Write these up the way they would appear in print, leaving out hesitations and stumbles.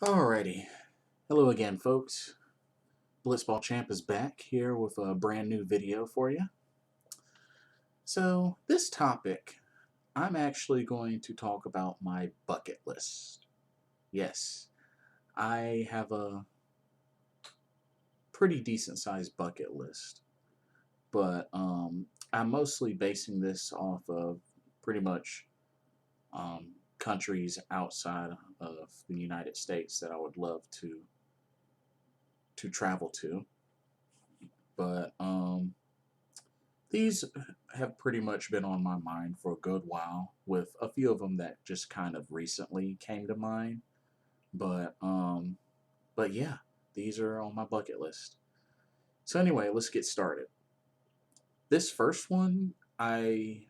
Alrighty. Hello again, folks. Blitzball Champ is back here with a brand new video for you. So, this topic, I'm actually going to talk about my bucket list. Yes, I have a pretty decent sized bucket list, but I'm mostly basing this off of pretty much countries outside of the United States that I would love to travel to. But these have pretty much been on my mind for a good while, with a few of them that just kind of recently came to mind. But but yeah, these are on my bucket list. So anyway, let's get started. This first one I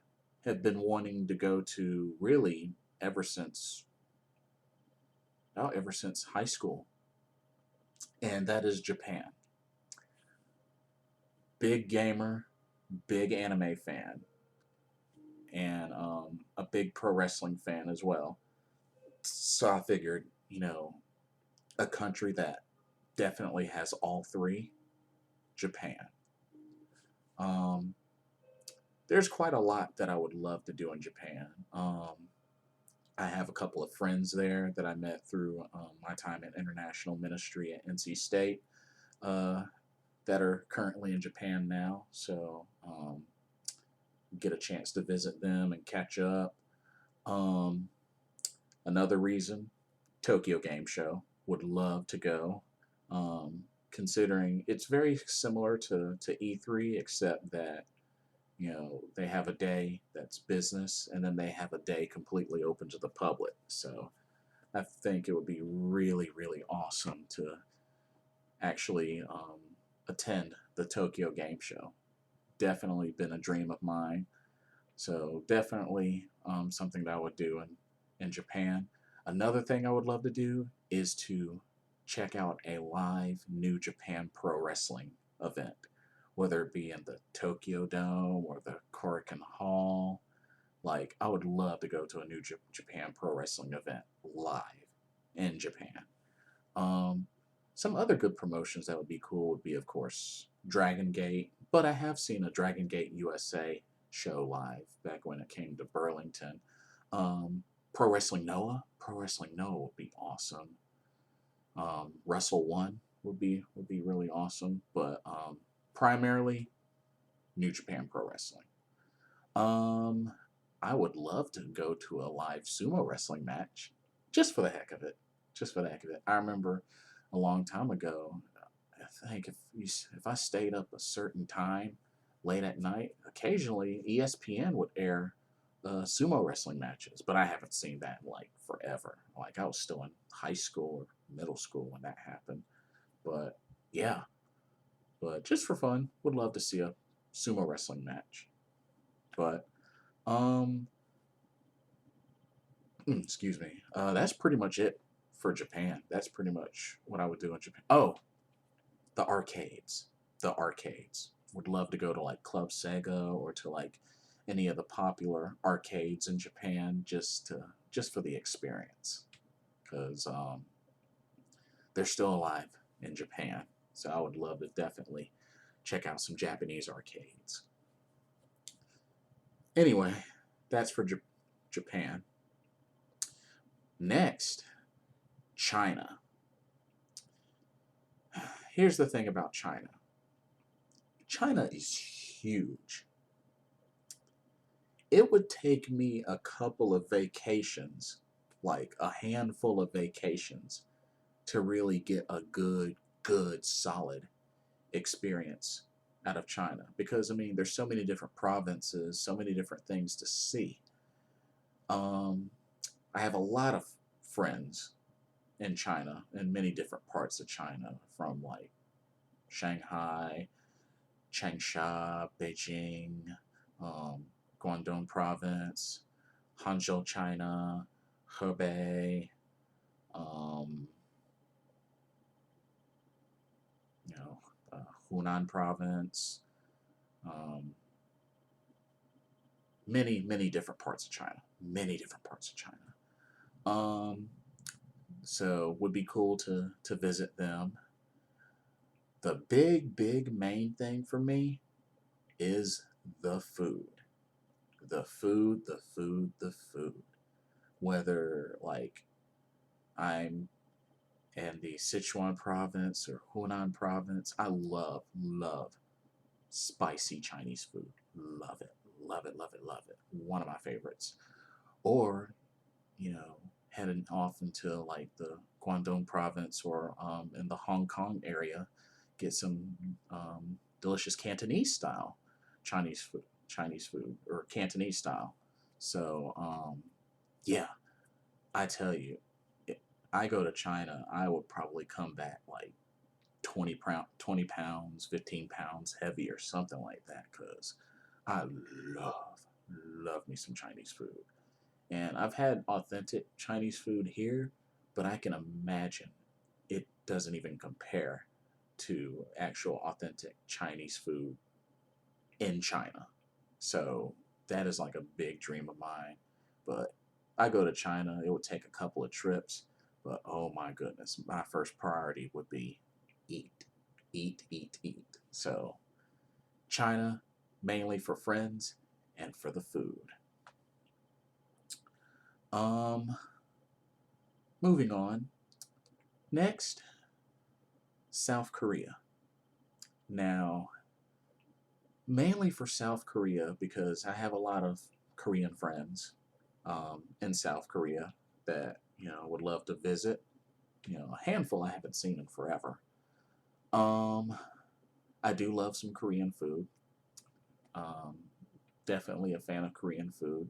have been wanting to go to really ever since ever since high school, and that is Japan. Big gamer, big anime fan, and a big pro wrestling fan as well. So I figured, a country that definitely has all three, Japan. Um, there's quite a lot that I would love to do in Japan. I have a couple of friends there that I met through my time in international ministry at NC State uh, that are currently in Japan now. So get a chance to visit them and catch up. Um, Another reason, Tokyo Game Show. Would love to go. Considering it's very similar to E3, except that they have a day that's business, and then they have a day completely open to the public. So I think it would be really, really awesome to actually attend the Tokyo Game Show. Definitely been a dream of mine. So definitely something that I would do in Japan. Another thing I would love to do is to check out a live New Japan Pro Wrestling event, whether it be in the Tokyo Dome or the Korakuen Hall. Like, I would love to go to a New Japan Pro Wrestling event live in Japan. Um, some other good promotions that would be cool would be, of course, Dragon Gate, but I have seen a Dragon Gate USA show live back when it came to Burlington. Pro Wrestling Noah would be awesome. Wrestle One would be really awesome, but primarily New Japan Pro Wrestling. Um, I would love to go to a live sumo wrestling match, just for the heck of it. Just for the heck of it. I remember a long time ago. I think if I stayed up a certain time, late at night, occasionally ESPN would air sumo wrestling matches, but I haven't seen that in like forever. Like I was still in high school or middle school when that happened. But yeah, but just for fun, would love to see a sumo wrestling match. But um, excuse me. That's pretty much it for Japan. That's pretty much what I would do in Japan. Oh, the arcades. The arcades. Would love to go to like Club Sega or to like any of the popular arcades in Japan just for the experience, because they're still alive in Japan. So I would love to definitely check out some Japanese arcades. Anyway, that's for Japan. Next, China. Here's the thing about China. China is huge. It would take me a couple of vacations, like a handful of vacations, to really get a good, solid experience out of China. Because, I mean, there's so many different provinces, so many different things to see. Um, I have a lot of friends in China, in many different parts of China, from like Shanghai, Changsha, Beijing, um, Guangdong Province, Hangzhou, China, Hebei, um, you know, Hunan Province, um, many different parts of China, many different parts of China. Um, So would be cool to visit them. The big main thing for me is the food. The food, the food, the food. Whether like I'm in the Sichuan province or Hunan province, I love spicy Chinese food. Love it, love it, love it, love it. One of my favorites. Or, heading off into like the Guangdong province or in the Hong Kong area, get some delicious Cantonese style Chinese food or Cantonese style. So yeah, I tell you, if I go to China, I would probably come back like 20 pounds, 15 pounds heavier, something like that, because I love me some Chinese food. And I've had authentic Chinese food here, but I can imagine it doesn't even compare to actual authentic Chinese food in China. So that is like a big dream of mine. But I go to China, it would take a couple of trips, but oh my goodness, my first priority would be eat, eat, eat, eat. So China, mainly for friends and for the food. Um, Moving on. Next, South Korea. Now, mainly for South Korea because I have a lot of Korean friends in South Korea that would love to visit. A handful I haven't seen in forever. Um, I do love some Korean food. Um, Definitely a fan of Korean food.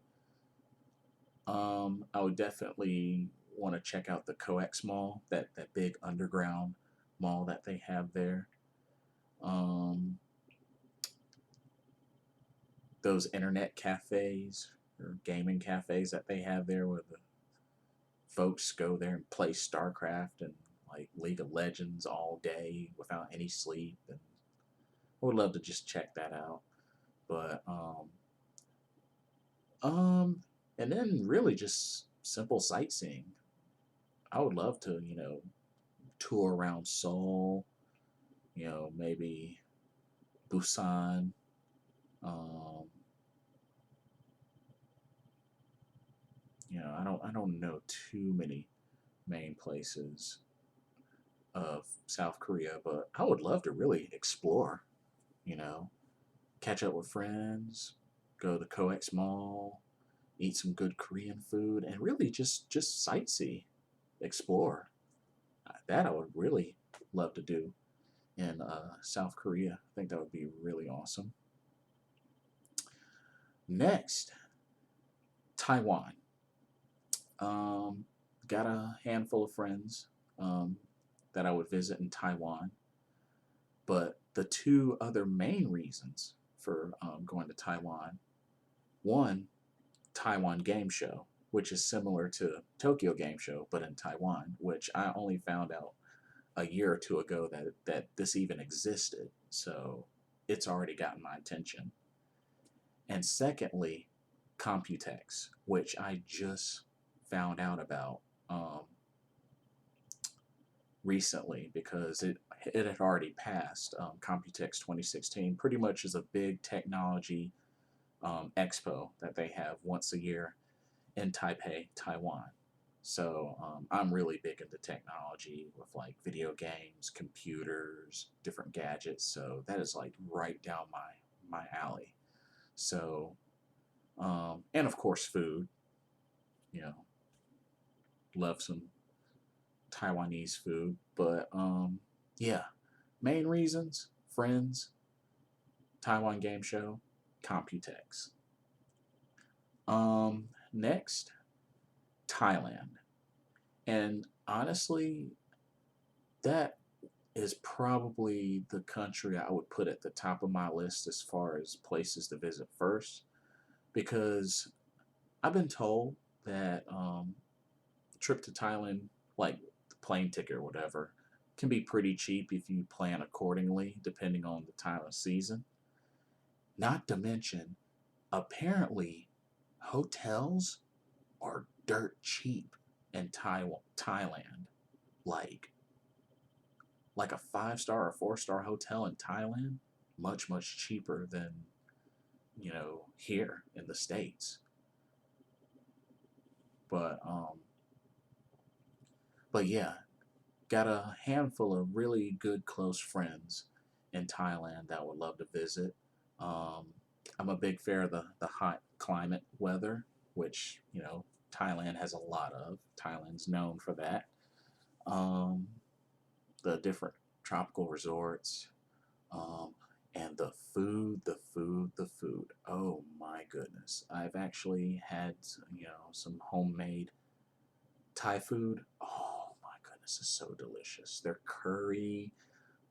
I would definitely want to check out the COEX Mall, that big underground mall that they have there. Um, those internet cafes or gaming cafes that they have there where the folks go there and play StarCraft and like League of Legends all day without any sleep. And I would love to just check that out. But and then really just simple sightseeing. I would love to, tour around Seoul, maybe Busan. Um, I don't know too many main places of South Korea, but I would love to really explore, you know, catch up with friends, go to the COEX Mall, eat some good Korean food, and really just sightsee, explore. That I would really love to do in South Korea. I think that would be really awesome. Next, Taiwan. Um, got a handful of friends um, that I would visit in Taiwan, but the two other main reasons for going to Taiwan, one, Taiwan Game Show, which is similar to Tokyo Game Show, but in Taiwan, which I only found out a year or two ago that this even existed. So it's already gotten my attention. And secondly, Computex, which I just found out about um, recently because it had already passed. Computex 2016 pretty much is a big technology expo that they have once a year in Taipei, Taiwan. So I'm really big into technology with like video games, computers, different gadgets. So that is like right down my alley. So and of course food. You know, love some Taiwanese food. But yeah, main reasons: friends, Taiwan Game Show, Computex. Next, Thailand. And honestly, that is probably the country I would put at the top of my list as far as places to visit first, because I've been told that a trip to Thailand, like the plane ticket or whatever, can be pretty cheap if you plan accordingly, depending on the time of season. Not to mention, apparently, hotels are dirt cheap in Thailand. like a 5-star or 4-star hotel in Thailand, much cheaper than, here in the States. But but yeah, got a handful of really good close friends in Thailand that would love to visit. Um, I'm a big fan of the hot climate weather, which, Thailand has a lot of. Thailand's known for that. Um, the different tropical resorts, um, and the food. Oh my goodness. I've actually had, some homemade Thai food. Oh my goodness, it's so delicious. Their curry,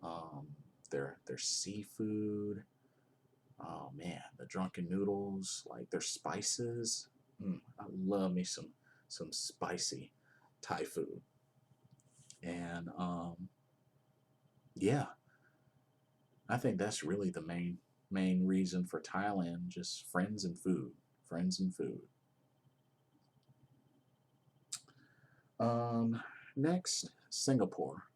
um, their seafood. Oh man, the drunken noodles, like their spices. I love me some spicy Thai food. And yeah, I think that's really the main reason for Thailand, just friends and food, friends and food. Um, Next, Singapore.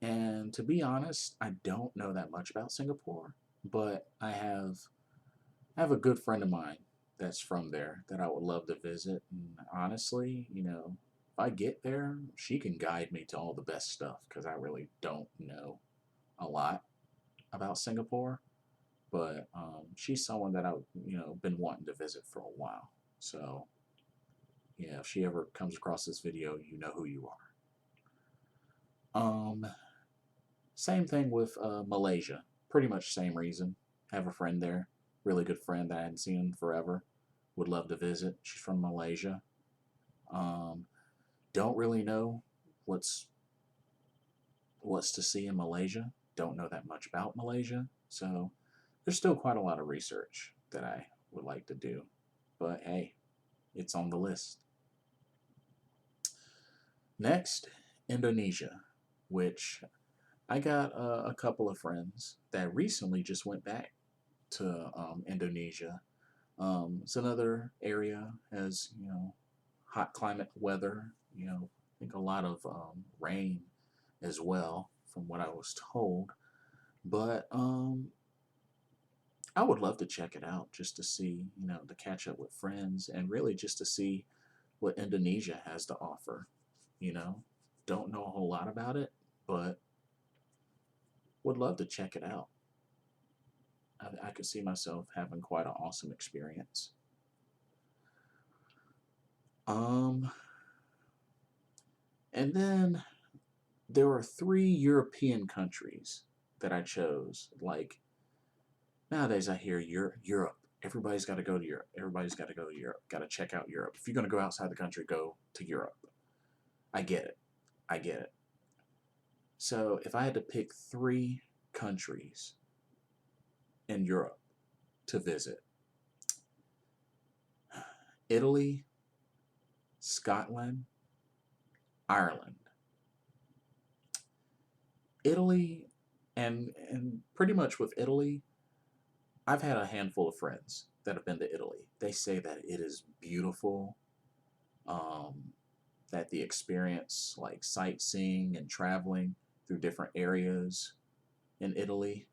And to be honest, I don't know that much about Singapore, but I have a good friend of mine that's from there that I would love to visit. And honestly, if I get there, she can guide me to all the best stuff because I really don't know a lot about Singapore. But she's someone that I've been wanting to visit for a while. So yeah, if she ever comes across this video, you know who you are. Same thing with Malaysia. Pretty much same reason. Have a friend there, really good friend that I hadn't seen in forever. Would love to visit. She's from Malaysia. Um, don't really know what's what's to see in Malaysia. Don't know that much about Malaysia. So there's still quite a lot of research that I would like to do. But hey, it's on the list. Next, Indonesia, which I got a couple of friends that recently just went back to Indonesia. It's another area has hot climate weather. I think a lot of rain as well, from what I was told. But I would love to check it out just to see, to catch up with friends and really just to see what Indonesia has to offer. You know, don't know a whole lot about it, but would love to check it out. I could see myself having quite an awesome experience. Um, and then there were 3 European countries that I chose. Like nowadays, I hear Europe. Everybody's got to go to Europe. Everybody's got to go to Europe. Got to check out Europe. If you're going to go outside the country, go to Europe. I get it. I get it. So if I had to pick 3 countries in Europe to visit, Italy, Scotland, Ireland. Italy, and pretty much with Italy, I've had a handful of friends that have been to Italy. They say that it is beautiful, um, that the experience, like sightseeing and traveling through different areas in Italy,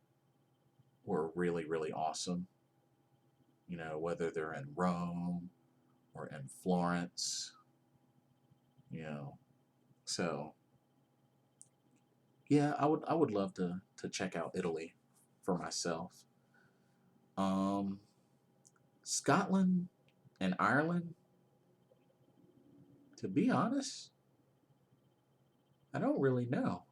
were really awesome. Whether they're in Rome or in Florence, you know. So yeah, I would love to check out Italy for myself. Um, Scotland and Ireland, to be honest, I don't really know.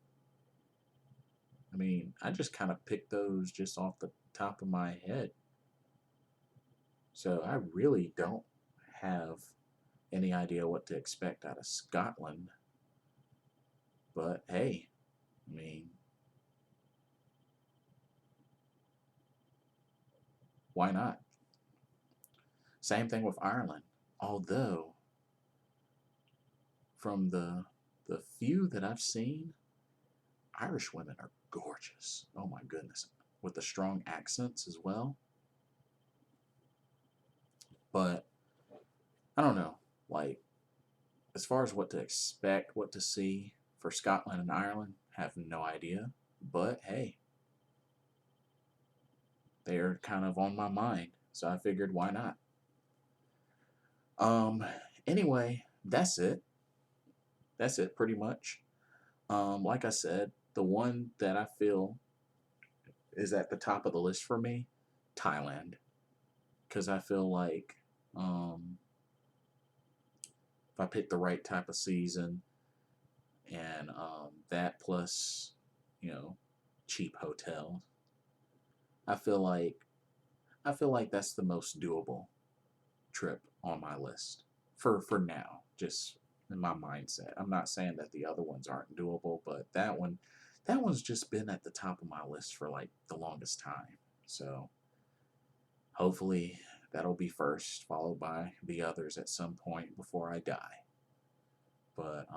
I mean, I just kind of picked those just off the top of my head. So I really don't have any idea what to expect out of Scotland. But hey, I mean, why not? Same thing with Ireland. Although, from the few that I've seen, Irish women are gorgeous. Oh my goodness. With the strong accents as well. But I don't know. Like, As far as what to expect, what to see for Scotland and Ireland, have no idea. But hey, they're kind of on my mind, so I figured why not. Um, anyway, that's it. That's it pretty much. Like I said, the one that I feel is at the top of the list for me, Thailand, because I feel like um, if I pick the right type of season and that plus, you know, cheap hotels, I feel like that's the most doable trip on my list for now. Just in my mindset. I'm not saying that the other ones aren't doable, but that one's just been at the top of my list for like the longest time. So hopefully that'll be first, followed by the others at some point before I die. But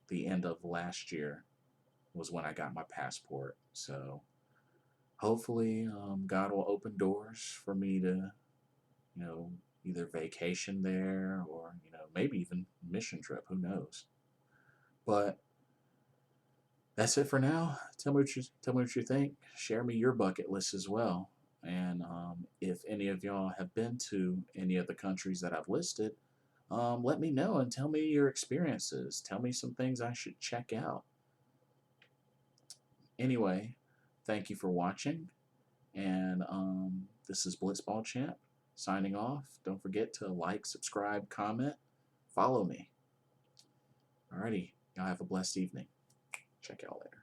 the end of last year was when I got my passport. So hopefully God will open doors for me to, you know, either vacation there or, you know, maybe even mission trip. Who knows? But that's it for now. Tell me what you think. Share me your bucket list as well. And if any of y'all have been to any of the countries that I've listed, let me know and tell me your experiences. Tell me some things I should check out. Anyway, thank you for watching. And this is Blitzball Champ signing off. Don't forget to like, subscribe, comment, follow me. Alrighty, y'all have a blessed evening. Check y'all later.